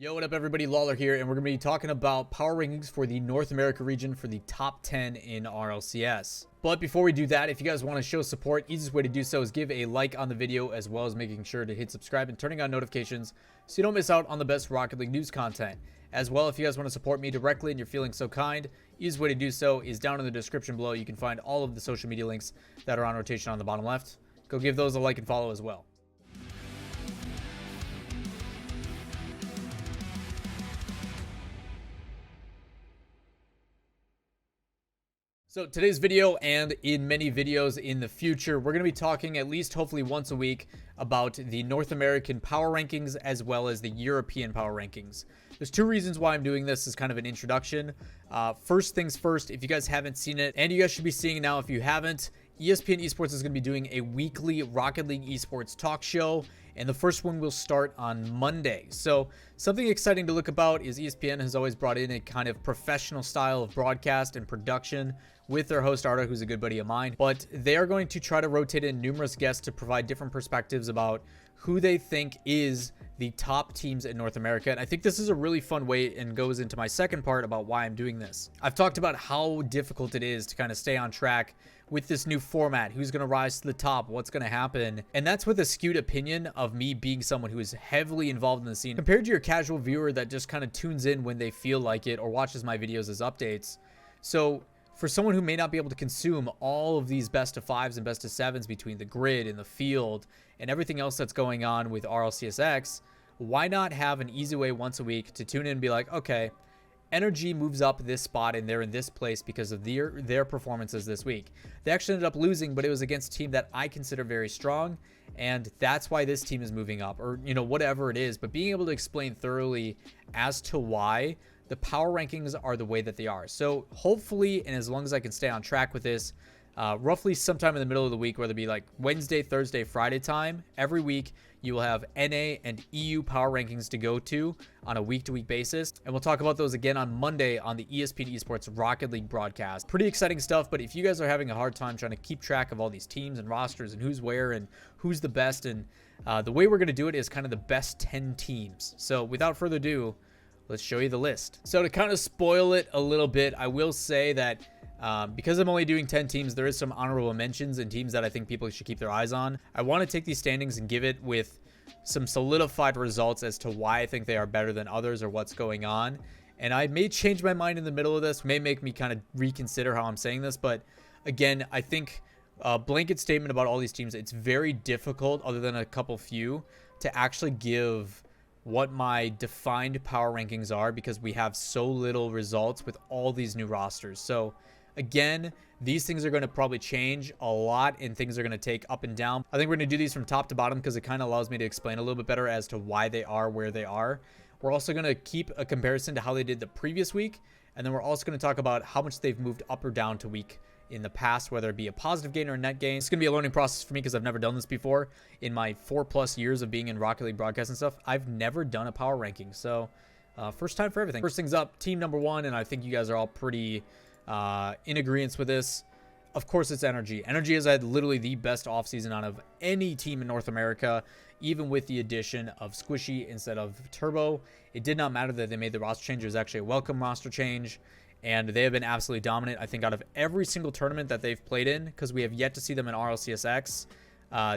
Yo, what up everybody, Lawler here, and we're going to be talking about power rankings for the North America region for the top 10 in RLCS. But before we do that, if you guys want to show support, easiest way to do so is give a like on the video, as well as making sure to hit subscribe and turning on notifications so you don't miss out on the best Rocket League news content. As well, if you guys want to support me directly and you're feeling so kind, easiest way to do so is down in the description below. You can find all of the social media links that are on rotation on the bottom left. Go give those a like and follow as well. So today's video, and in many videos in the future, we're going to be talking at least hopefully once a week about the North American power rankings as well as the European power rankings. There's two reasons why I'm doing this as kind of an introduction. First things first, if you guys haven't seen it, and you guys should be seeing it now if you haven't, ESPN Esports is going to be doing a weekly Rocket League Esports talk show, and the first one will start on Monday. So something exciting to look about is ESPN has always brought in a kind of professional style of broadcast and production with their host Arda, who's a good buddy of mine. But they are going to try to rotate in numerous guests to provide different perspectives about who they think is the top teams in North America. And I think this is a really fun way and goes into my second part about why I'm doing this. I've talked about how difficult it is to kind of stay on track with this new format, who's going to rise to the top, what's going to happen. And that's with a skewed opinion of me being someone who is heavily involved in the scene compared to your casual viewer that just kind of tunes in when they feel like it or watches my videos as updates. So for someone who may not be able to consume all of these best of fives and best of sevens between the grid and the field and everything else that's going on with RLCS X, why not have an easy way once a week to tune in and be like, okay, Energy moves up this spot and they're in this place because of their performances this week. They actually ended up losing, but it was against a team that I consider very strong, and that's why this team is moving up, or whatever it is. But being able to explain thoroughly as to why the power rankings are the way that they are. So hopefully, and as long as I can stay on track with this, roughly sometime in the middle of the week, whether it be like Wednesday, Thursday, Friday time, every week you will have NA and EU power rankings to go to on a week-to-week basis. And we'll talk about those again on Monday on the ESPN Esports Rocket League broadcast. Pretty exciting stuff, but if you guys are having a hard time trying to keep track of all these teams and rosters and who's where and who's the best, and the way we're going to do it is kind of the best 10 teams. So without further ado, let's show you the list. So to kind of spoil it a little bit, I will say that because I'm only doing 10 teams, there is some honorable mentions and teams that I think people should keep their eyes on. I want to take these standings and give it with some solidified results as to why I think they are better than others or what's going on. And I may change my mind in the middle of this, may make me kind of reconsider how I'm saying this. But again, I think a blanket statement about all these teams, it's very difficult, other than a couple few, to actually give what my defined power rankings are because we have so little results with all these new rosters. So again, these things are going to probably change a lot and things are going to take up and down. I think we're going to do these from top to bottom because it kind of allows me to explain a little bit better as to why they are where they are. We're also going to keep a comparison to how they did the previous week. And then we're also going to talk about how much they've moved up or down to week in the past, whether it be a positive gain or a net gain. It's going to be a learning process for me because I've never done this before. In my 4+ years of being in Rocket League broadcast and stuff, I've never done a power ranking. So first time for everything. First things up, team number 1, and I think you guys are all pretty in agreement with this. Of course, it's Energy. Energy has had literally the best offseason out of any team in North America, even with the addition of Squishy instead of Turbo. It did not matter that they made the roster change. It was actually a welcome roster change, and they have been absolutely dominant. I think out of every single tournament that they've played in, because we have yet to see them in RLCS X,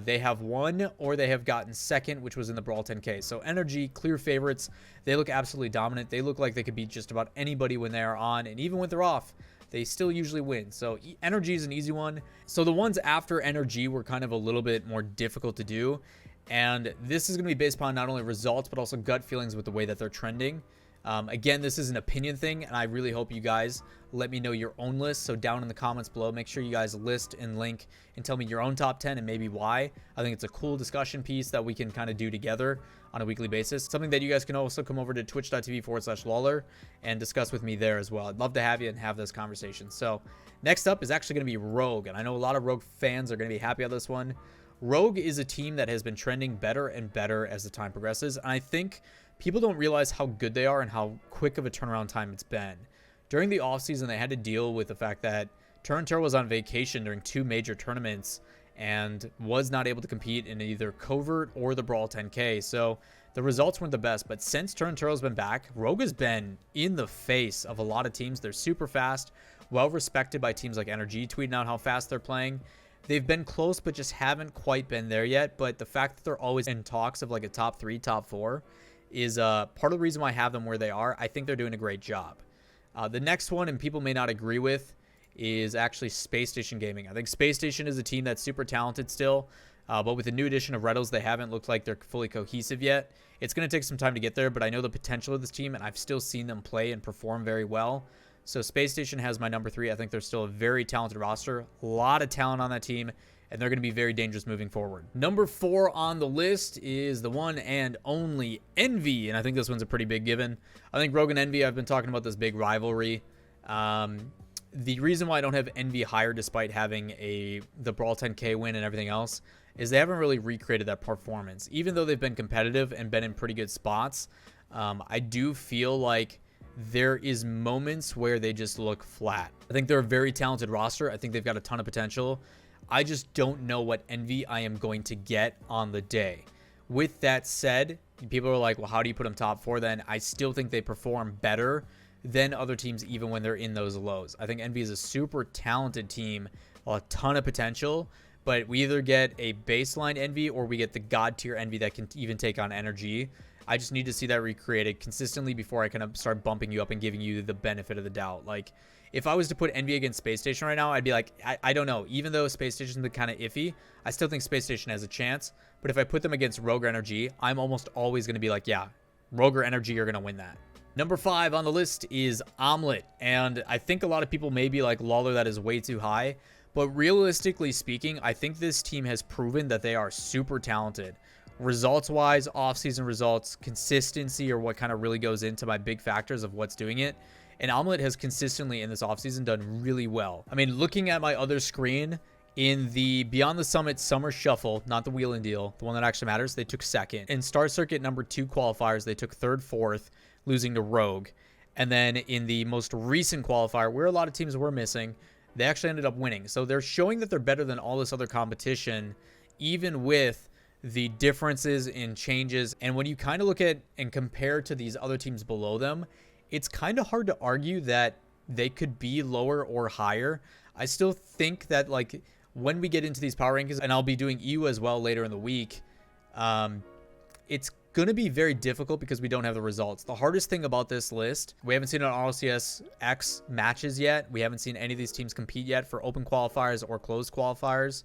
they have won or they have gotten second, which was in the Brawl 10K. So Energy, clear favorites. They look absolutely dominant. They look like they could beat just about anybody when they are on, and even when they're off, they still usually win. So Energy is an easy one. So the ones after Energy were kind of a little bit more difficult to do. And this is going to be based upon not only results, but also gut feelings with the way that they're trending. Again, this is an opinion thing, and I really hope you guys let me know your own list. So down in the comments below, make sure you guys list and link and tell me your own top 10 and maybe why. I think it's a cool discussion piece that we can kind of do together on a weekly basis. Something that you guys can also come over to twitch.tv/Lawler and discuss with me there as well. I'd love to have you and have this conversation. So next up is actually going to be Rogue, and I know a lot of Rogue fans are going to be happy on this one. Rogue is a team that has been trending better and better as the time progresses, and I think people don't realize how good they are and how quick of a turnaround time it's been. During the offseason, they had to deal with the fact that Turn was on vacation during 2 major tournaments and was not able to compete in either Covert or the Brawl 10K. So the results weren't the best. But since Turtle's been back, Rogue has been in the face of a lot of teams. They're super fast, well respected by teams like NRG, tweeting out how fast they're playing. They've been close, but just haven't quite been there yet. But the fact that they're always in talks of like a top 3, top 4 is part of the reason why I have them where they are. I think they're doing a great job. The next one, and people may not agree with, is actually Space Station Gaming. I think Space Station is a team that's super talented still, but with the new addition of Reddles, they haven't looked like they're fully cohesive yet. It's going to take some time to get there, but I know the potential of this team, and I've still seen them play and perform very well. So Space Station has my number 3. I think they're still a very talented roster. A lot of talent on that team, and they're going to be very dangerous moving forward. Number 4 on the list is the one and only Envy, and I think this one's a pretty big given. I think Rogue and Envy, I've been talking about this big rivalry. The reason why I don't have Envy higher despite having the Brawl 10K win and everything else is they haven't really recreated that performance. Even though they've been competitive and been in pretty good spots, I do feel like there is moments where they just look flat. I think they're a very talented roster. I think they've got a ton of potential. I just don't know what Envy I am going to get on the day. With that said, people are like, well, how do you put them top 4 then? I still think they perform better than other teams even when they're in those lows. I think Envy is a super talented team, a ton of potential, but we either get a baseline Envy or we get the god tier Envy that can even take on NRG. I just need to see that recreated consistently before I can start bumping you up and giving you the benefit of the doubt. Like, if I was to put Envy against Space Station right now, I'd be like, I don't know. Even though Space Station's been kind of iffy, I still think Space Station has a chance. But if I put them against Rogue or NRG, I'm almost always going to be like, yeah, Rogue or NRG are going to win that. Number 5 on the list is Omelet. And I think a lot of people may be like, Lawler, that is way too high. But realistically speaking, I think this team has proven that they are super talented. Results-wise, off-season results, consistency are what kind of really goes into my big factors of what's doing it. And Omelet has consistently in this offseason done really well. I mean, looking at my other screen, in the Beyond the Summit Summer Shuffle, not the wheeling deal, the one that actually matters, they took 2nd. In Star Circuit number 2 qualifiers, they took 3rd, 4th, losing to Rogue. And then in the most recent qualifier, where a lot of teams were missing, they actually ended up winning. So they're showing that they're better than all this other competition, even with the differences in changes. And when you kind of look at and compare to these other teams below them, it's kind of hard to argue that they could be lower or higher. I still think that, like, when we get into these power rankings, and I'll be doing EU as well later in the week, it's going to be very difficult because we don't have the results. The hardest thing about this list, we haven't seen an RLCS X matches yet. We haven't seen any of these teams compete yet for open qualifiers or closed qualifiers.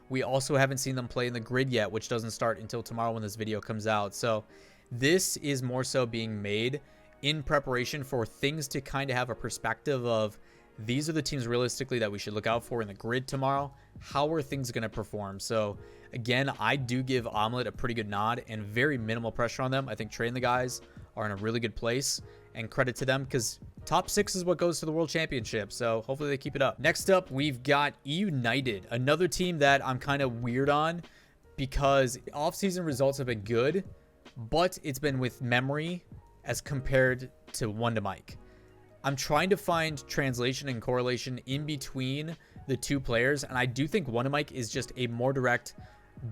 We also haven't seen them play in the grid yet, which doesn't start until tomorrow when this video comes out. So this is more so being made in preparation for things to kind of have a perspective of, these are the teams realistically that we should look out for in the grid tomorrow. How are things going to perform? So again, I do give Omelet a pretty good nod and very minimal pressure on them. I think Trey and the guys are in a really good place, and credit to them because top 6 is what goes to the World Championship. So hopefully they keep it up. Next up, we've got United, another team that I'm kind of weird on because off-season results have been good, but it's been with memory as compared to Wonder Mike. I'm trying to find translation and correlation in between the two players, and I do think Wonder Mike is just a more direct,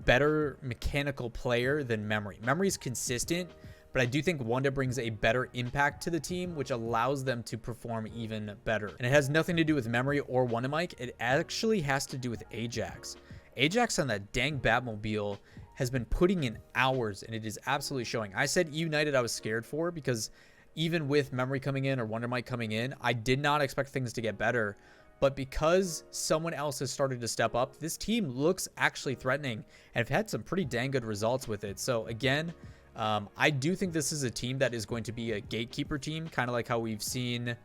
better mechanical player than Memory. Memory's consistent, but I do think Wanda brings a better impact to the team, which allows them to perform even better. And it has nothing to do with Memory or Wonder Mike. It actually has to do with Ajax. Ajax on that dang Batmobile has been putting in hours, and it is absolutely showing. I said United I was scared for because even with Memory coming in or Wonder Mike coming in, I did not expect things to get better. But because someone else has started to step up, this team looks actually threatening and have had some pretty dang good results with it. So again, I do think this is a team that is going to be a gatekeeper team, kind of like how we've seen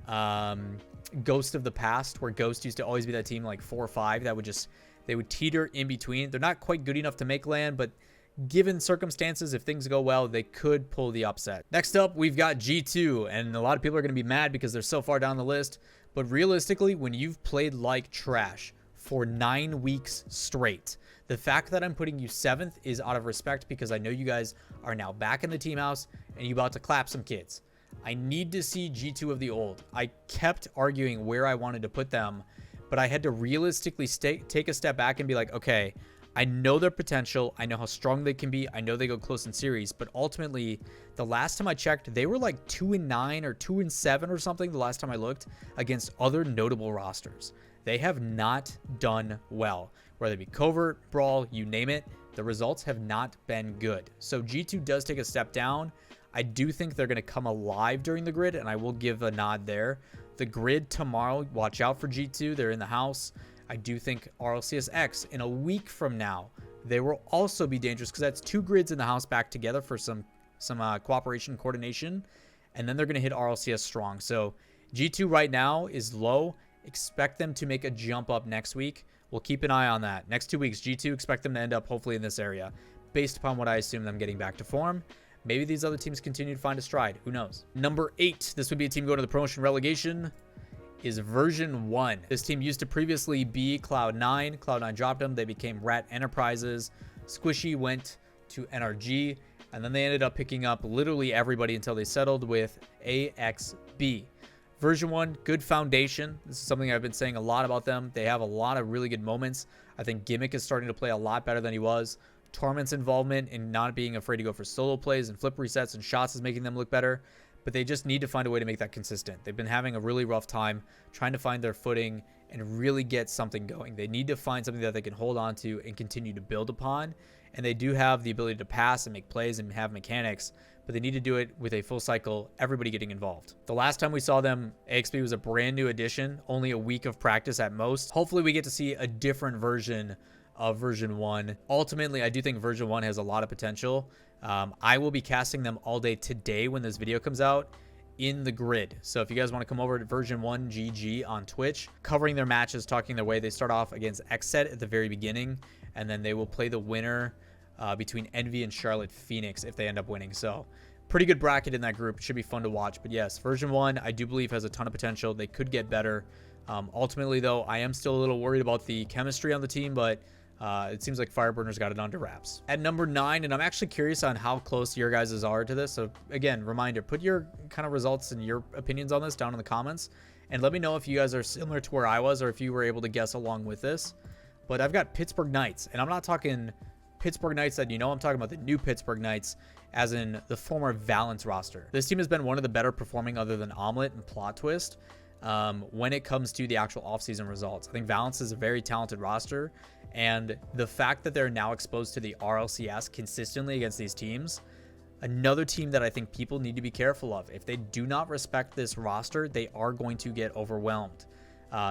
Ghost of the past, where Ghost used to always be that team like 4 or 5 that would just, they would teeter in between. They're not quite good enough to make land, but given circumstances, if things go well, they could pull the upset. Next up, we've got G2, and a lot of people are going to be mad because they're so far down the list. But realistically, when you've played like trash for 9 weeks straight, the fact that I'm putting you 7th is out of respect because I know you guys are now back in the team house and you're about to clap some kids. I need to see G2 of the old. I kept arguing where I wanted to put them, but I had to realistically take a step back and be like, okay, I know their potential. I know how strong they can be. I know they go close in series, but ultimately, the last time I checked, they were like 2-9 or 2-7 or something the last time I looked against other notable rosters. They have not done well. Whether it be Covert, Brawl, you name it, the results have not been good. So G2 does take a step down. I do think they're going to come alive during the grid, and I will give a nod there. The grid tomorrow, watch out for G2. They're in the house. I do think RLCS X in a week from now, they will also be dangerous because that's 2 grids in the house back together for some cooperation, coordination, and then they're going to hit RLCS strong. So G2 right now is low. Expect them to make a jump up next week. We'll keep an eye on that. Next 2 weeks, G2, expect them to end up hopefully in this area based upon what I assume them getting back to form. Maybe these other teams continue to find a stride. Who knows? Number 8, this would be a team going to the promotion relegation, is Version 1. This team used to previously be Cloud9. Cloud9 dropped them. They became Rat Enterprises. Squishy went to NRG, and then they ended up picking up literally everybody until they settled with AXB. Version 1, good foundation. This is something I've been saying a lot about them. They have a lot of really good moments. I think Gimmick is starting to play a lot better than he was. Torment's involvement in not being afraid to go for solo plays and flip resets and shots is making them look better, but they just need to find a way to make that consistent. They've been having a really rough time trying to find their footing and really get something going. They need to find something that they can hold on to and continue to build upon, and they do have the ability to pass and make plays and have mechanics, but they need to do it with a full cycle, everybody getting involved. The last time we saw them, AXB was a brand new addition, only a week of practice at most. Hopefully we get to see a different version of Version 1. Ultimately, I do think Version 1 has a lot of potential. I will be casting them all day today when this video comes out in the grid. So if you guys want to come over to Version 1 GG on Twitch, covering their matches, talking their way, they start off against XSET at the very beginning, and then they will play the winner between Envy and Charlotte Phoenix if they end up winning. So pretty good bracket in that group. It should be fun to watch. But yes, Version 1, I do believe has a ton of potential. They could get better. Ultimately, though, I am still a little worried about the chemistry on the team, but it seems like Fireburner's got it under wraps. At number 9, and I'm actually curious on how close your guys' are to this. So again, reminder, put your kind of results and your opinions on this down in the comments. And let me know if you guys are similar to where I was or if you were able to guess along with this. But I've got Pittsburgh Knights, and I'm not talking Pittsburgh Knights that you know. I'm talking about the new Pittsburgh Knights, as in the former Valence roster. This team has been one of the better performing other than Omelet and Plot Twist when it comes to the actual offseason results. I think Valence is a very talented roster, and the fact that they're now exposed to the RLCS consistently against these teams, another team that I think people need to be careful of. If they do not respect this roster, they are going to get overwhelmed.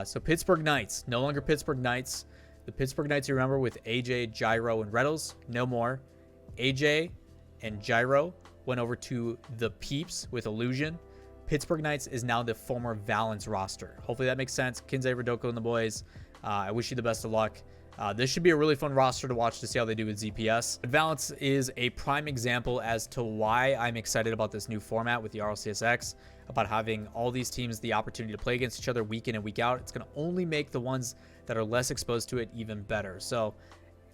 So Pittsburgh Knights, no longer Pittsburgh Knights. The Pittsburgh Knights, you remember, with AJ, Gyro, and Reddles, no more. AJ and Gyro went over to the Peeps with Illusion. Pittsburgh Knights is now the former Valence roster. Hopefully that makes sense. Kinsey, Rodoko, and the boys, I wish you the best of luck. This should be a really fun roster to watch to see how they do with ZPS. Valence is a prime example as to why I'm excited about this new format with the RLCS X, about having all these teams the opportunity to play against each other week in and week out. It's going to only make the ones that are less exposed to it even better. So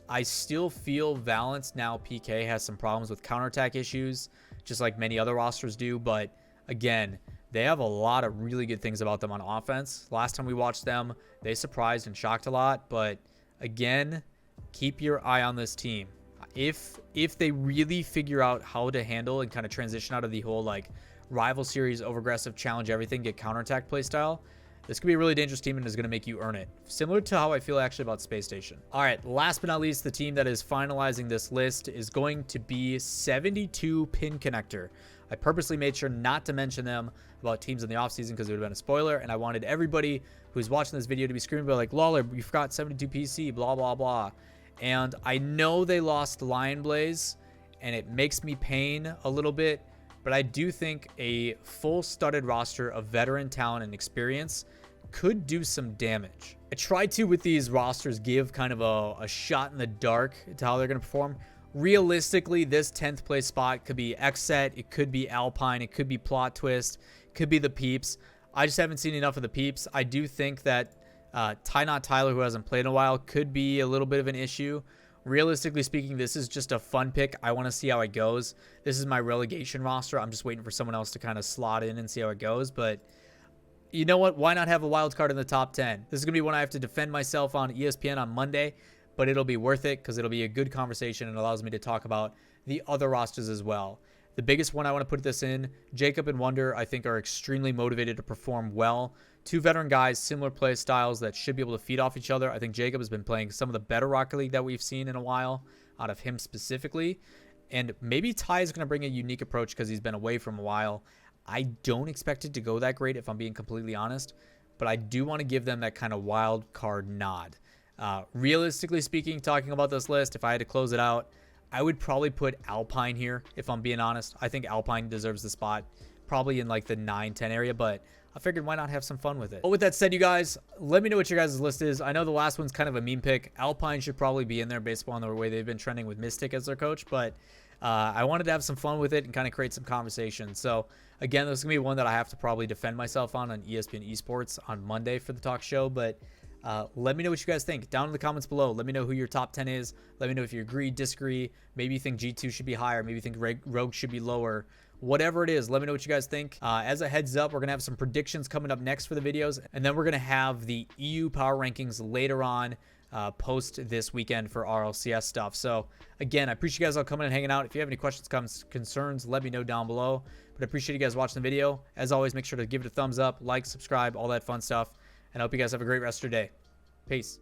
I still feel Valence now, PK, has some problems with counterattack issues, just like many other rosters do. But again, they have a lot of really good things about them on offense. Last time we watched them, they surprised and shocked a lot. But again, keep your eye on this team. If they really figure out how to handle and kind of transition out of the whole like rival series, over aggressive, challenge everything, get counterattack play style, this could be a really dangerous team and is going to make you earn it. Similar to how I feel actually about Space Station. All right, last but not least, the team that is finalizing this list is going to be 72 Pin Connector. I purposely made sure not to mention them about teams in the offseason because it would have been a spoiler, and I wanted everybody who's watching this video to be screaming about like, Lawler, you forgot 72 PC, blah, blah, blah. And I know they lost Lion Blaze, and it makes me pain a little bit, but I do think a full studded roster of veteran talent and experience could do some damage. I tried to, with these rosters, give kind of a shot in the dark to how they're going to perform. Realistically, this 10th place spot could be XSET, it could be Alpine, it could be Plot Twist, it could be the Peeps. I just haven't seen enough of the Peeps. I do think that Ty Not Tyler, who hasn't played in a while, could be a little bit of an issue. Realistically speaking, this is just a fun pick. I want to see how it goes. This is my relegation roster. I'm just waiting for someone else to kind of slot in and see how it goes. But you know what? Why not have a wild card in the top 10? This is going to be one I have to defend myself on ESPN on Monday. but it'll be worth it because it'll be a good conversation and allows me to talk about the other rosters as well. The biggest one I want to put this in, Jacob and Wonder, I think are extremely motivated to perform well. Two veteran guys, similar play styles that should be able to feed off each other. I think Jacob has been playing some of the better Rocket League that we've seen in a while out of him specifically. And maybe Ty is going to bring a unique approach because he's been away from a while. I don't expect it to go that great if I'm being completely honest, but I do want to give them that kind of wild card nod. Realistically speaking, talking about this list, if I had to close it out, I would probably put Alpine here, if I'm being honest. I think Alpine deserves the spot, probably in like the 9-10 area, but I figured why not have some fun with it. But with that said, you guys, let me know what your guys' list is. I know the last one's kind of a meme pick. Alpine should probably be in there based on the way they've been trending with Mystic as their coach, but I wanted to have some fun with it and kind of create some conversation. So again, this is going to be one that I have to probably defend myself on ESPN Esports on Monday for the talk show, but let me know what you guys think down in the comments below. Let me know who your top 10 is. Let me know if you agree, disagree. Maybe you think G2 should be higher. Maybe you think Rogue should be lower. Whatever it is, let me know what you guys think. As a heads up, we're going to have some predictions coming up next for the videos. And then we're going to have the EU power rankings later on post this weekend for RLCS stuff. So again, I appreciate you guys all coming and hanging out. If you have any questions, comments, concerns, let me know down below. But I appreciate you guys watching the video. As always, make sure to give it a thumbs up, like, subscribe, all that fun stuff. And I hope you guys have a great rest of your day. Peace.